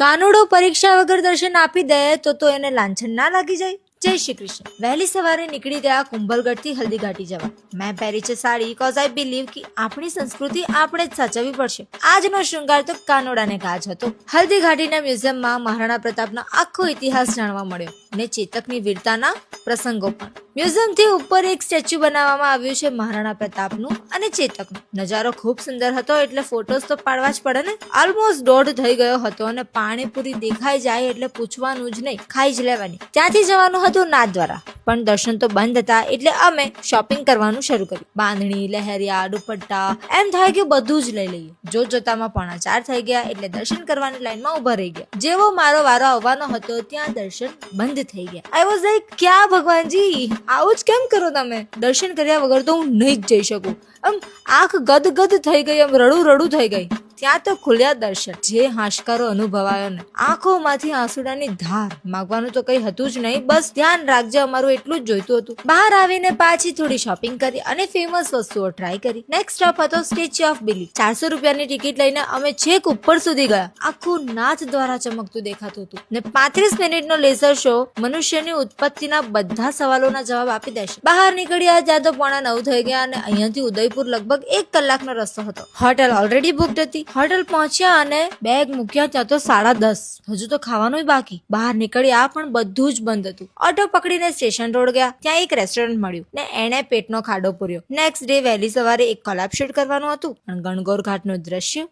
કાનુડો પરીક્ષા વગર દર્શન આપી દે તો એને લાંછન ના લાગી જાય? જય શ્રી કૃષ્ણ. વહેલી સવારે નીકળી ગયા કુંભલગઢ થી હલ્દી ઘાટી જવા. મેં પહેરી છે સાડી કોઝ આઈ બિલીવ કે આપણી સંસ્કૃતિ આપણે જ સાચવવી પડશે. આજનો શૃંગાર તો કાનોડાને ગાજ હતો. હલ્દી ઘાટીના મ્યુઝિયમમાં મહારાણા પ્રતાપનો આખો ઇતિહાસ જાણવા મળ્યો ને ચેતકની વીરતાના પ્રસંગો પણ. મ્યુઝિયમ થી ઉપર એક સ્ટેચ્યુ બનાવવામાં આવ્યું છે મહારાણા પ્રતાપનું અને ચેતકનું. નજારો ખૂબ સુંદર હતો એટલે ફોટોસ તો પાડવા જ પડે ને. ઓલમોસ્ટ 1:30 થઈ ગયો હતો અને પાણીપુરી દેખાઈ જાય એટલે પૂછવાનું જ નહીં, ખાઈ જ લેવાની. ત્યાંથી જવાનું હતું નાથદ્વારા, પણ દર્શન તો બંધ હતા એટલે અમે શોપિંગ કરવાનું શરૂ કર્યું. બાંધણી, લહેરિયા, દુપટ્ટા, એમ થાય કે બધું જ લઈ લઈએ. જોતજોતામાં 3:45 થઈ ગયા એટલે દર્શન કરવાની લાઈનમાં ઉભા રહી ગયા. જેવો મારો વારો આવવાનો હતો ત્યાં દર્શન બંધ થઈ ગયા. આઈ વોઝ લાઈક, ક્યાં ભગવાનજી, આવું જ કેમ કરો તમે? દર્શન કર્યા વગર તો હું નહીં જ જઈ શકું. આંખ ગદગદ થઈ ગઈ, રડું થઈ ગઈ. ત્યાં તો ખુલ્યા દર્શન. જે હાશકારો અનુભવાયો ને, આંખોમાંથી આંસુડાની ધાર. માગવાનું તો કઈ હતું જ નહીં, બસ ધ્યાન રાખજે અમારું એટલું જ જોઈતું હતું. બહાર આવીને પાછી થોડી શોપિંગ કરી અને ફેમસ વસ્તુઓ ટ્રાય કરી. નેક્સ્ટ સ્ટોપ હતો સ્ટેચ્યુ ઓફ બિલી. 400 રૂપિયાની ટિકિટ લઈને અમે છેક ઉપર સુધી ગયા. આખું નાથ દ્વારા ચમકતું દેખાતું હતું ને 35 મિનિટનો લેઝર શો મનુષ્યની ઉત્પત્તિના બધા સવાલોના જવાબ આપી દેશે. બહાર નીકળ્યા ત્યાં તો 9:15 થઈ ગયા અને અહીંયાથી ઉદયપુર લગભગ 1 કલાકનો રસ્તો હતો. હોટેલ ઓલરેડી બુક્ડ હતી. હોટેલ પહોંચ્યા અને બેગ મૂક્યા ત્યાં તો 10:30. હજુ તો ખાવાનું બાકી. બહાર નીકળ્યા પણ બધું જ બંધ હતું. ઓટો પકડીને સ્ટેશન રોડ ગયા. ત્યાં એક રેસ્ટોરન્ટ મળ્યું ને એણે પેટનો ખાડો પૂર્યો. નેક્સ્ટ ડે વહેલી સવારે એક કોલેબ શૂટ કરવાનું હતું પણ ગણગોર ઘાટનું દ્રશ્ય